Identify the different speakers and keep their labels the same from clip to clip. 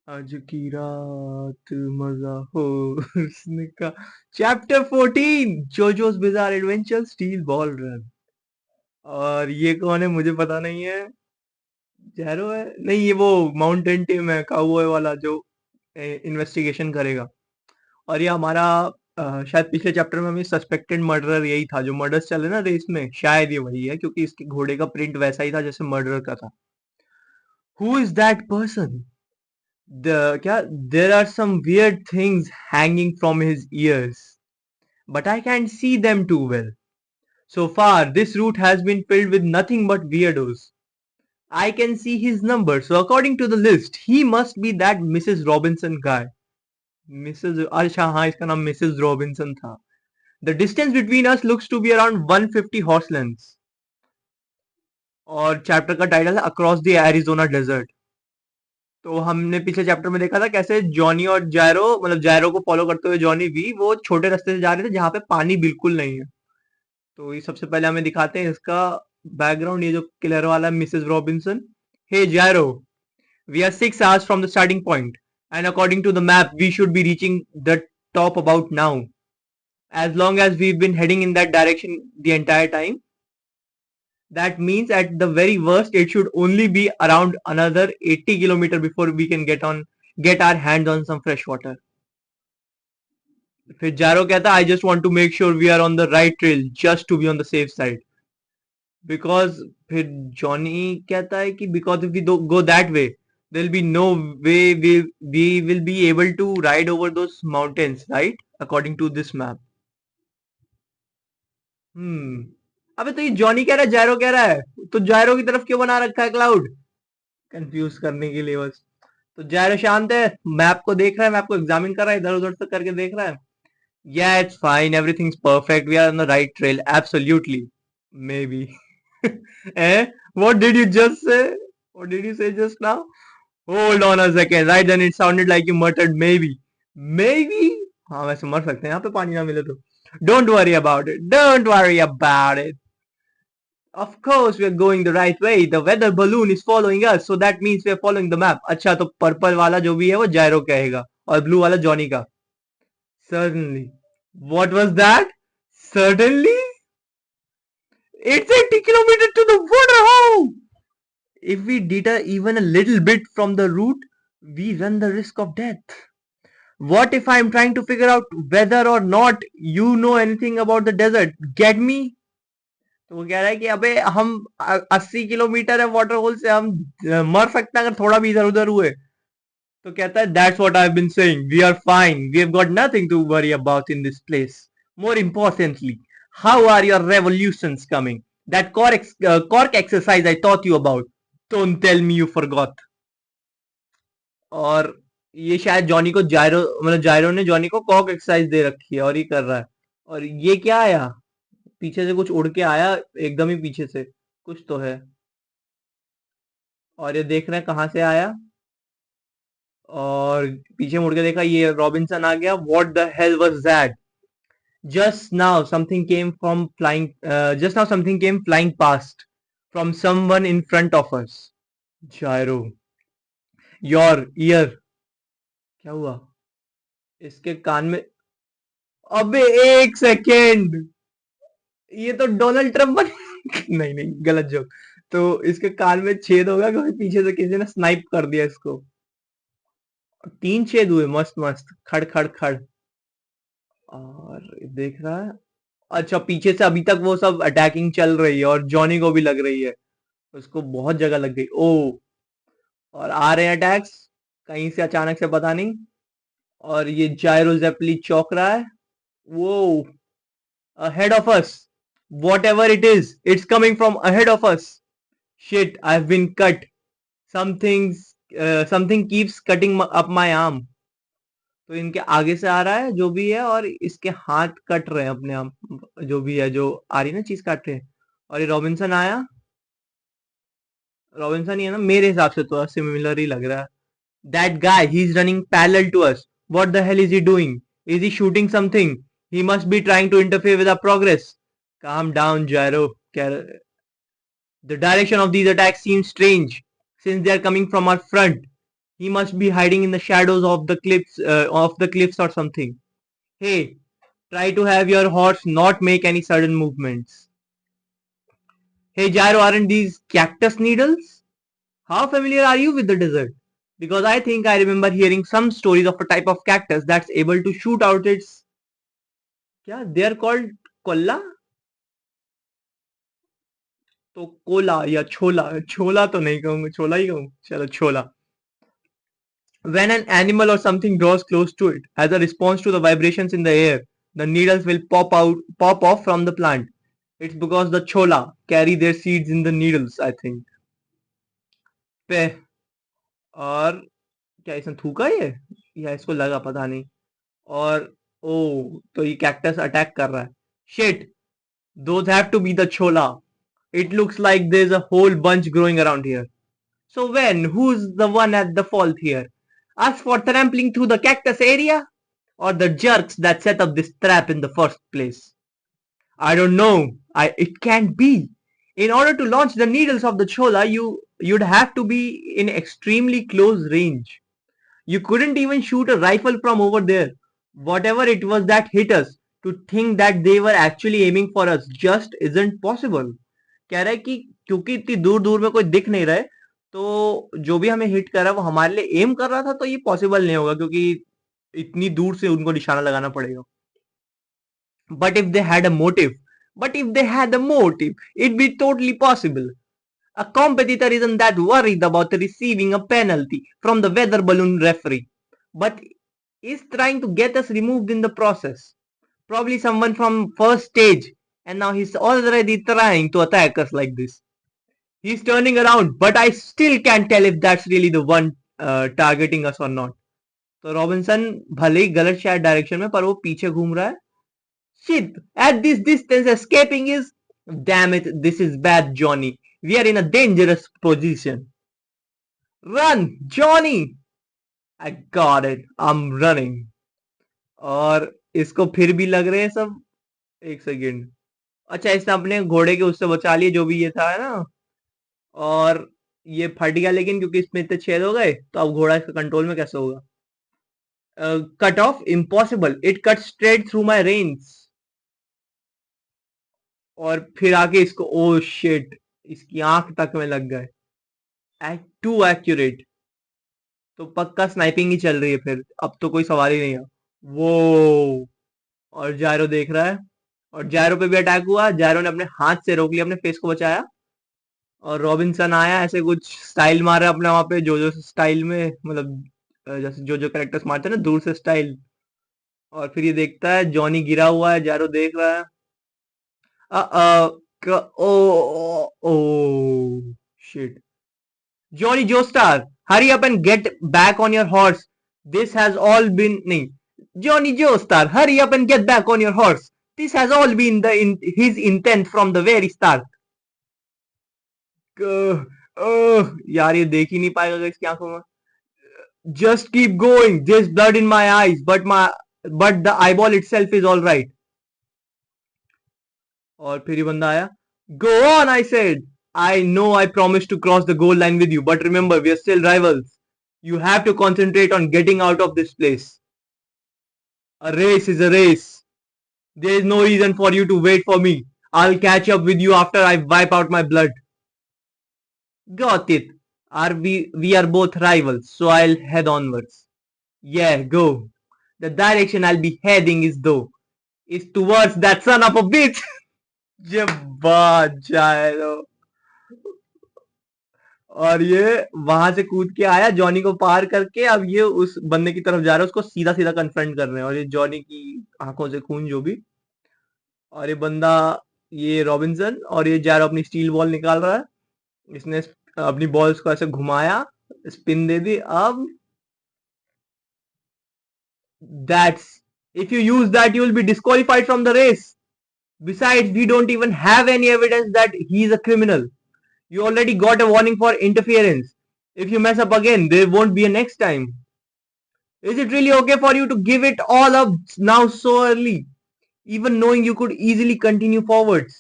Speaker 1: आज की रात मजा हो उसने का chapter 14 Jojo's bizarre adventure steel ball run. और ये कौन है मुझे पता नहीं है। जैरो है नहीं, ये वो माउंटेन टीम है काउबॉय वाला जो इन्वेस्टिगेशन करेगा। और ये हमारा शायद पिछले चैप्टर में हमें सस्पेक्टेड मर्डरर यही था, जो मर्डर्स चले ना रेस में, शायद ये वही है क्योंकि इसके घोड़े का प्रिंट वैसा ही था जैसे मर्डरर का था। Who is that person? क्या there are some weird things hanging from his ears, but I can't see them too well. So far, this route has been filled with nothing but weirdos. I can see his number, so according to the list, he must be that Mrs. Robinson guy. Mrs. अच्छा हाँ, इसका नाम Mrs. Robinson था. The distance between us looks to be around 150 horse lengths. और chapter का title है across the Arizona desert. तो हमने पिछले चैप्टर में देखा था कैसे जॉनी और जायरो, मतलब जायरो को फॉलो करते हुए जॉनी भी वो छोटे रास्ते से जा रहे थे जहां पे पानी बिल्कुल नहीं है। तो ये सबसे पहले हमें दिखाते हैं इसका बैकग्राउंड, ये जो किलर वाला है Mrs Robinson. Hey Jairo, we are 6 hours from the starting point and according to the map we should be reaching the top about now, as long as we've been heading in that direction the entire time. That means at the very worst it should only be around another 80 kilometer before we can get our hands on some fresh water. फिर जारो कहता है I just want to make sure we are on the right trail just to be on the safe side. Because फिर Johnny कहता है कि because if we go that way there will be no way we will be able to ride over those mountains, right, according to this map. अबे तो ये Johnny कह रहा है जायरो कह रहा है, तो जायरो की तरफ क्यों बना रखा है क्लाउड? कंफ्यूज करने के लिए बस। तो जायरो शांत है, मैप को देख रहा है, मैप को एग्जामिन कर रहा है, इधर उधर से करके देख रहा है। Yeah, it's fine. Everything's perfect. We are on the right trail. Absolutely. Maybe. Eh? What did you just say? What did you say just now? Hold on a second. Right then it sounded like you muttered maybe. Maybe? हाँ वैसे मर सकते हैं यहाँ पे पानी ना मिले तो. Don't worry about it. Don't worry about it. Of course we are going the right way. The weather balloon is following us, so that means we are following the map. अच्छा तो पर्पल वाला जो भी है वो जायरो कहेगा और blue वाला जॉनी का. Certainly. What was that? Certainly? It's 80 kilometers to the water hole! If we deter even a little bit from the route, we run the risk of death. What if I'm trying to figure out whether or not you know anything about the desert? Get me? तो वो कह रहा है कि अबे हम 80 kilometre है water hole से, हम मर सकते हैं अगर थोड़ा भी इधर उधर हुए। तो कहता है that's what I have been saying, we are fine, we have got nothing to worry about in this place. More importantly, how are your revolutions coming? That cork exercise I taught you about, don't tell me you forgot. और ये शायद Johnny को जायरो, मतलब जायरो ने Johnny को cork exercise दे रखी है और ये कर रहा है। और ये क्या आया पीछे से, कुछ उड़ के आया एकदम ही पीछे से, कुछ तो है। और ये देख रहे हैं कहाँ से आया, और पीछे मुड़ के देखा ये रॉबिन्सन आ गया। What the hello was that? Just now something came from flying. Just now something came flying past from someone in front of us. Gyro, your ear. क्या हुआ इसके कान में? अबे एक सेकेंड, ये तो डोनाल्ड ट्रम्प बन नहीं नहीं, गलत जोक। तो इसके कान में छेद होगा क्योंकि पीछे से किसी ने स्नाइप कर दिया इसको। 3 छेद हुए, मस्त मस्त, खड़ खड़ खड़। और देख रहा है, अच्छा पीछे से अभी तक वो सब अटैकिंग चल रही है और जॉनी को भी लग रही है, उसको बहुत जगह लग गई। ओ, और आ रहे हैं अटैक्स कहीं से अचानक से, पता नहीं। और ये जायरो जेपली चौक रहा है। वो ahead of us, whatever it is, it's coming from ahead of us. Shit, I have been cut, something something keeps cutting up my arm. तो इनके आगे से आ रहा है जो भी है और इसके हाथ कट रहे हैं अपने आप, जो भी है, जो आ रही है ना चीज काट रहे हैं। और ये रॉबिन्सन आया, रॉबिन्सन ही है ना मेरे हिसाब से, तो सिमिलर ही लग रहा है। That guy, he is running parallel to us, what the hell is he doing? Is he shooting something? He must be trying to interfere with our progress. Calm down Jairo. The direction of these attacks seems strange since they are coming from our front. He must be hiding in the shadows of the cliffs or something. Hey, try to have your horse not make any sudden movements. Hey Gyro, aren't these cactus needles? How familiar are you with the desert? Because I think I remember hearing some stories of a type of cactus that's able to shoot out its... क्या? They are called kolla? तो Cola या छोला, छोला तो नहीं कहूंगा, छोला ही कहूँ, चलो छोला. When an animal or something draws close to it, as a response to the vibrations in the air, the needles will pop off from the plant. It's because the chola carry their seeds in the needles, I think. पे और क्या इसने थूका ये या इसको लगा पता नहीं. और ओ तो ये कैक्टस अटैक कर रहा है. Shit, those have to be the chola. It looks like there's a whole bunch growing around here. So who's the one at the fault here? Us for trampling through the cactus area? Or the jerks that set up this trap in the first place? I don't know. It can't be. In order to launch the needles of the chola, you'd have to be in extremely close range. You couldn't even shoot a rifle from over there. Whatever it was that hit us, to think that they were actually aiming for us just isn't possible. कह रहा है कि क्योंकि इतनी दूर दूर में कोई दिख नहीं रहे, तो जो भी हमें हिट कर रहा है वो हमारे लिए एम कर रहा था, तो ये पॉसिबल नहीं होगा क्योंकि इतनी दूर से उनको निशाना लगाना पड़ेगा. But if they had a motive, it'd be totally possible. A competitor isn't that worried about receiving a penalty from the weather balloon referee, but is trying to get us removed in the process. Probably someone from first stage, and now he's already trying to attack us like this. He's turning around, but I still can't tell if that's really the one targeting us or not. तो Robinson भले ही गलत शायद direction में, पर वो पीछे घूम रहा है. Shit, at this distance escaping is... Damn it, this is bad, Johnny. We are in a dangerous position. Run, Johnny! I got it. I'm running. और इसको फिर भी लग रहे हैं सब. एक सेकेंड. अच्छा, इसने अपने घोड़े के उससे बचा लिए, जो भी ये था, है ना. और ये फट गया, लेकिन क्योंकि इसमें इतने छेद हो गए, तो अब घोड़ा इसका कंट्रोल में कैसे होगा. Cut off impossible. It cut straight through my reins. और फिर आके इसको... ओ शिट, इसकी आंख तक में लग गए. Too accurate. तो पक्का स्नाइपिंग ही चल रही है फिर. अब तो कोई सवाल ही नहीं है. वो और जायरो देख रहा है, और जायरो पे भी अटैक हुआ. जायरो ने अपने हाथ से रोक लिया, अपने फेस को बचाया. और रॉबिन्सन आया, ऐसे कुछ स्टाइल मारा अपने वहां पे, जो स्टाइल में, मतलब जैसे जो कैरेक्टर्स मारते हैं ना दूर से स्टाइल. और फिर ये देखता है जॉनी गिरा हुआ है, जायरो देख रहा है. Oh, shit. Johnny Joestar, hurry up and get back on your horse. This has all been... नहीं. Johnny Joestar, hurry up and get back on your horse. This has all been his intent from the very start. यार ये देख ही नहीं पाएगा इसकी आंखों में. Just keep going. There's blood in my eyes, but the eyeball itself is all right. और फिर ये बंदा आया. Go on, I said. I know I promised to cross the goal line with you, but remember, we are still rivals. You have to concentrate on getting out of this place. A race is a race. There is no reason for you to wait for me. I'll catch up with you after I wipe out my blood. Got it. We are both rivals, so I'll head onwards. Yeah, go. The direction I'll be heading is towards that son of a bitch. जब बात जाए तो. और ये वहां से कूद के आया, जॉनी को पार करके. अब ये उस बंदे की तरफ जा रहा है, उसको सीधा सीधा कन्फ्रंट कर रहे हैं. और ये जॉनी की आंखों से खून जो भी. और ये बंदा, ये रॉबिन्सन, और ये जा रहा अपनी स्टील बॉल निकाल रहा है. इसने अपनी बॉल्स को ऐसे घुमाया, स्पिन दे दी. अब that's... if you use that, you will be disqualified from the race. Besides, we don't even have any evidence that he's a criminal. You already got a warning for interference. If you mess up again, there won't be a next time. Is it really okay for you to give it all up now so early, even knowing you could easily continue forwards?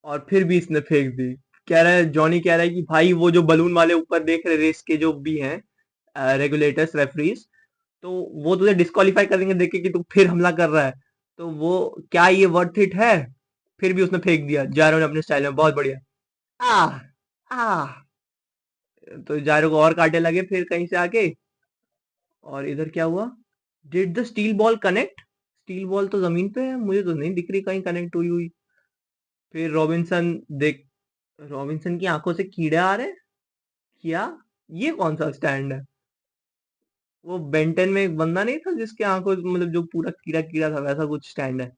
Speaker 1: और फिर भी इसने फेंक दी. कह रहा है, Johnny कह रहा है कि भाई वो जो बलून वाले ऊपर देख रहे रेस के जो भी हैं रेगुलेटर्स रेफरीज, तो वो तुझे डिस्क्वालीफाई करेंगे देख के कि तू फिर हमला कर रहा है, तो वो क्या ये वर्थ इट है? फिर भी उसने फेंक दिया जायरो ने अपने स्टाइल में, बहुत बढ़िया। आ आ तो जायरो को और कांटे लगे फिर कहीं से आके। और इधर क्या हुआ? Did the steel ball connect? Steel ball तो जमीन पे है, मुझे तो नहीं दिख रही कहीं कनेक्ट हुई हुई। फिर रॉबिन्सन देख, रॉबिन्सन की आंखों से कीड़े आ रहे हैं क्या? ये कौन सा स्टैंड है? वो बेंटन में एक बंदा नहीं था जिसके आंखों मतलब जो पूरा कीड़ा कीड़ा था, वैसा कुछ स्टैंड है।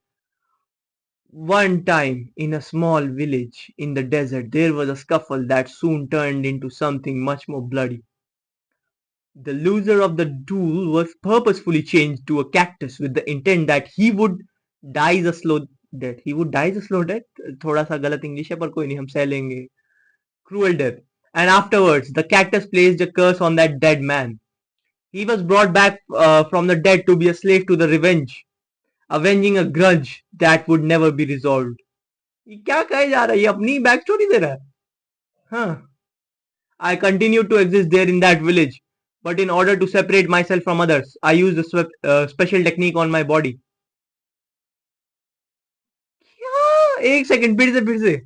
Speaker 1: One time, in a small village in the desert, there was a scuffle that soon turned into something much more bloody. The loser of the duel was purposefully changed to a cactus with the intent that he would die a slow death. He would die a slow death? थोड़ा सा गलत English है पर कोई नहीं, हम सह लेंगे। Cruel death. And afterwards, the cactus placed a curse on that dead man. He was brought back from the dead to be a slave to the revenge, avenging a grudge that would never be resolved. ये क्या कहे जा रहा है? ये अपनी back story they रहा है। हाँ, I continued to exist there in that village, but in order to separate myself from others, I used a special technique on my body. क्या? एक सेकंड, फिर से।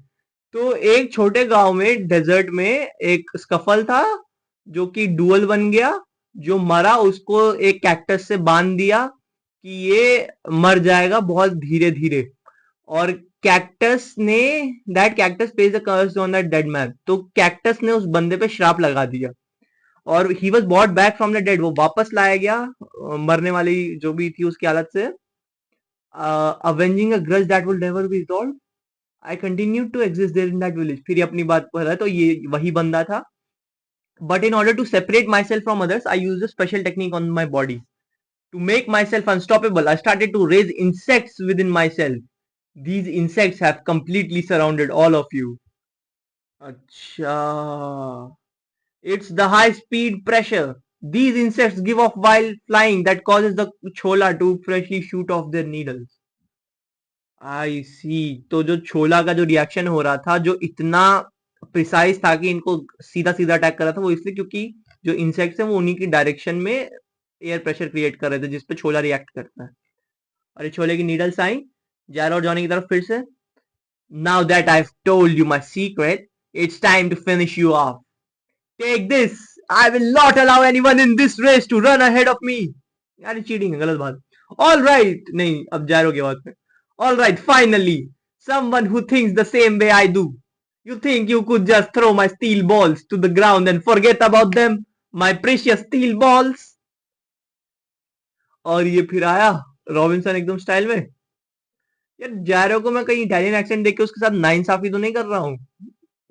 Speaker 1: तो एक छोटे गांव में डेजर्ट में एक स्कफल था जो कि डुअल बन गया। जो मरा उसको एक कैक्टस से बांध दिया कि ये मर जाएगा बहुत धीरे धीरे। और कैक्टस ने that Cactus place the curse on that dead man, तो कैक्टस ने उस बंदे पे श्राप लगा दिया और he was brought back from the dead, वो वापस लाया गया मरने वाली जो भी थी उसकी हालत से। Avenging a grudge that will never be resolve, I continue to exist there in that village. फिर ये अपनी बात पर है, तो ये वही बंदा था। But in order to separate myself from others I use a special technique on my body to make myself unstoppable. I started to raise insects within myself. These insects have completely surrounded all of you. Acha. It's the high speed pressure. These insects give off while flying that causes the chola to freshly shoot off their needles. आई सी। तो जो छोला का जो reaction हो रहा था, जो इतना precise था कि इनको सीधा सीधा अटैक कर रहा था, वो इसलिए क्योंकि जो इंसेक्ट्स हैं वो उन्हीं की डायरेक्शन में एयर प्रेशर क्रिएट कर रहे थे जिसपे छोला रिएक्ट करता है। और ये छोले की नीडल्स आई जायरो और जॉनी की तरफ फिर से। Now that I have told you my secret, it's time to finish you off. Take this, I will not allow anyone in this race to run ahead of me. यार cheating है, गलत बात। All right, नहीं अब जायरो की बात में। All right, finally someone who thinks the same way I do. You think you could just throw my steel balls to the ground and forget about them? My precious steel balls? और ये फिर आया Robinson एकदम style में। यार जायरो को मैं कहीं इटालियन एक्सेंट देख के उसके साथ नाइंसाफी तो नहीं कर रहा हूँ।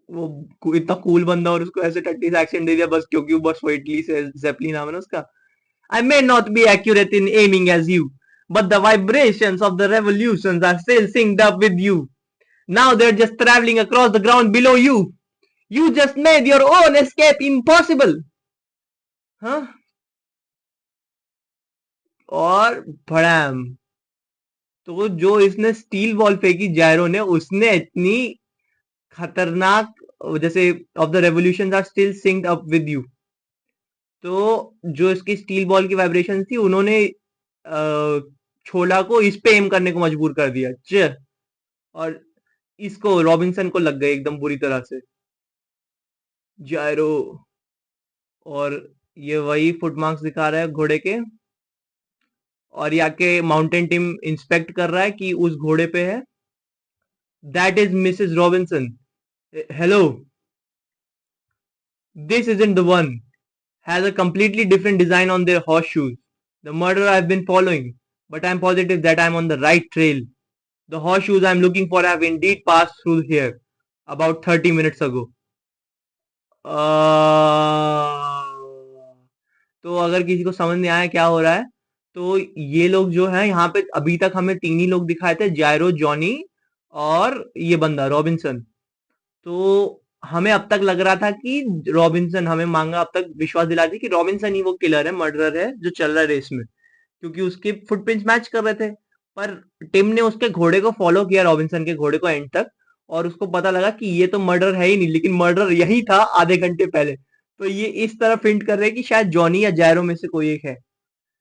Speaker 1: वो इतना कूल बंदा और उसको ऐसे टट्टी सा एक्सेंट दे दिया बस क्योंकि वो बस वो इटली से जेपली नाम है ना उसका। I may not be accurate in aiming as you, but the vibrations of the revolutions are still synced up with you. Now they're just traveling across the ground below you. You just made your own escape impossible. हाँ? और भड़ाम। तो जो इसने steel ball फेंकी जायरो ने, उसने इतनी खतरनाक, जैसे of the revolution are still synced up with you, तो जो इसकी स्टील बॉल की वाइब्रेशन थी उन्होंने छोला को इस पे एम करने को मजबूर कर दिया और इसको रॉबिन्सन को लग गए एकदम बुरी तरह से जायरो। और ये वही फुट मार्क्स दिखा रहा है घोड़े के, और यहाँ के माउंटेन टीम इंस्पेक्ट कर रहा है कि उस घोड़े पे है। That is Mrs Robinson. Hello, this isn't the one, has a completely different design on their horseshoes. The murderer I've been following, but I'm positive that I'm on the right trail. The horseshoes I'm looking for have indeed passed through here about 30 minutes ago. तो अगर किसी को समझ नहीं आया क्या हो रहा है, तो ये लोग जो है यहाँ पे अभी तक हमें तीन ही लोग दिखाए थे, जायरो, जॉनी और ये बंदा रॉबिन्सन। तो हमें अब तक लग रहा था कि रॉबिन्सन, हमें मांगा अब तक विश्वास दिला दी कि रॉबिन्सन ही वो किलर है, मर्डरर है जो चल रहा है रेस में, क्योंकि उसके फुटप्रिंट्स मैच कर रहे थे। पर टिम ने उसके घोड़े को फॉलो किया, रॉबिन्सन के घोड़े को एंड तक, और उसको पता लगा कि ये तो मर्डर है ही नहीं, लेकिन मर्डर यही था आधे घंटे पहले। तो ये इस तरह हिंट कर रहे हैं कि शायद जॉनी या जैरो में से कोई एक है।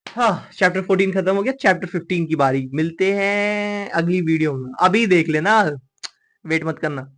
Speaker 1: हाँ, चैप्टर 14 खत्म हो गया, चैप्टर 15 की बारी। मिलते हैं अगली वीडियो में, अभी देख लेना, वेट मत करना।